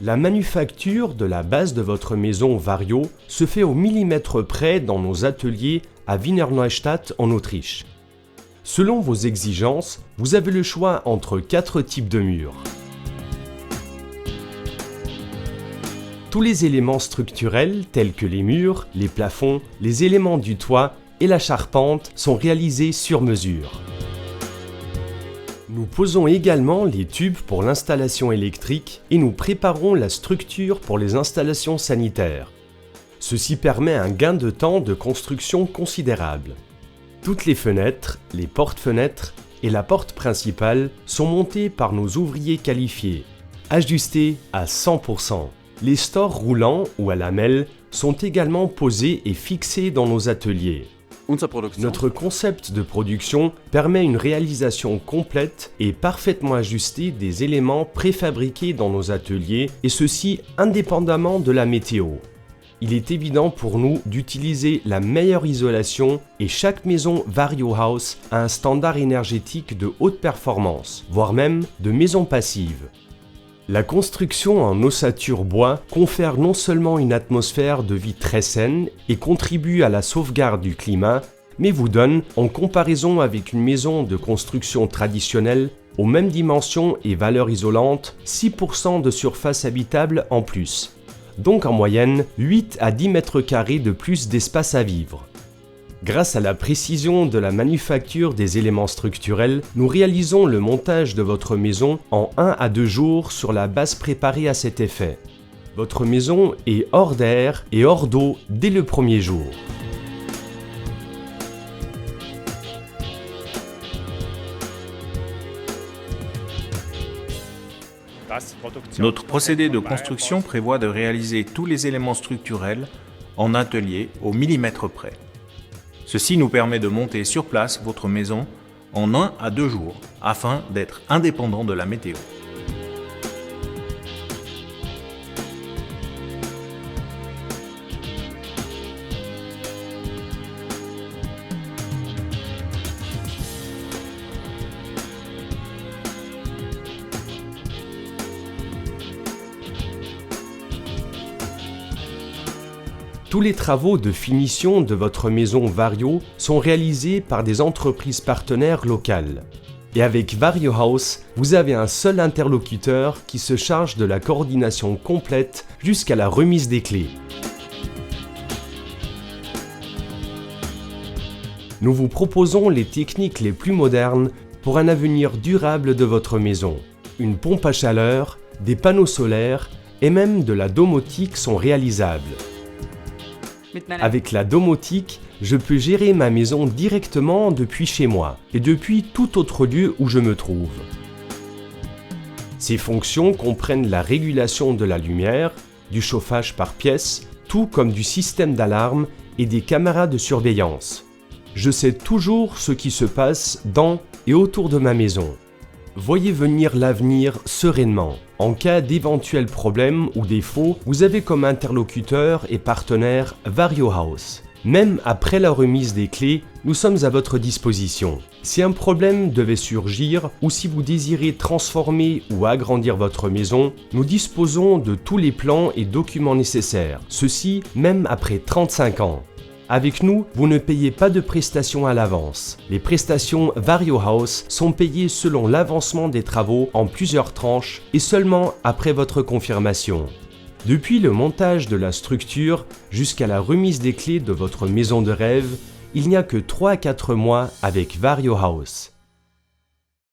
La manufacture de la base de votre maison Vario se fait au millimètre près dans nos ateliers à Wiener Neustadt en Autriche. Selon vos exigences, vous avez le choix entre 4 types de murs. Tous les éléments structurels tels que les murs, les plafonds, les éléments du toit et la charpente sont réalisés sur mesure. Nous posons également les tubes pour l'installation électrique et nous préparons la structure pour les installations sanitaires. Ceci permet un gain de temps de construction considérable. Toutes les fenêtres, les portes-fenêtres et la porte principale sont montées par nos ouvriers qualifiés, ajustés à 100%. Les stores roulants ou à lamelles sont également posés et fixés dans nos ateliers. Notre concept de production permet une réalisation complète et parfaitement ajustée des éléments préfabriqués dans nos ateliers, et ceci indépendamment de la météo. Il est évident pour nous d'utiliser la meilleure isolation et chaque maison Vario House a un standard énergétique de haute performance, voire même de maison passive. La construction en ossature bois confère non seulement une atmosphère de vie très saine et contribue à la sauvegarde du climat, mais vous donne, en comparaison avec une maison de construction traditionnelle, aux mêmes dimensions et valeurs isolantes, 6% de surface habitable en plus. Donc en moyenne, 8 à 10 mètres carrés de plus d'espace à vivre. Grâce à la précision de la manufacture des éléments structurels, nous réalisons le montage de votre maison en 1 à 2 jours sur la base préparée à cet effet. Votre maison est hors d'air et hors d'eau dès le premier jour. Notre procédé de construction prévoit de réaliser tous les éléments structurels en atelier au millimètre près. Ceci nous permet de monter sur place votre maison en 1 à 2 jours, afin d'être indépendant de la météo. Tous les travaux de finition de votre maison Vario sont réalisés par des entreprises partenaires locales. Et avec Vario House, vous avez un seul interlocuteur qui se charge de la coordination complète jusqu'à la remise des clés. Nous vous proposons les techniques les plus modernes pour un avenir durable de votre maison. Une pompe à chaleur, des panneaux solaires et même de la domotique sont réalisables. Avec la domotique, je peux gérer ma maison directement depuis chez moi et depuis tout autre lieu où je me trouve. Ces fonctions comprennent la régulation de la lumière, du chauffage par pièce, tout comme du système d'alarme et des caméras de surveillance. Je sais toujours ce qui se passe dans et autour de ma maison. Voyez venir l'avenir sereinement. En cas d'éventuels problèmes ou défauts, vous avez comme interlocuteur et partenaire Vario House. Même après la remise des clés, nous sommes à votre disposition. Si un problème devait surgir ou si vous désirez transformer ou agrandir votre maison, nous disposons de tous les plans et documents nécessaires, ceci même après 35 ans. Avec nous, vous ne payez pas de prestations à l'avance. Les prestations Vario House sont payées selon l'avancement des travaux en plusieurs tranches et seulement après votre confirmation. Depuis le montage de la structure jusqu'à la remise des clés de votre maison de rêve, il n'y a que 3 à 4 mois avec Vario House.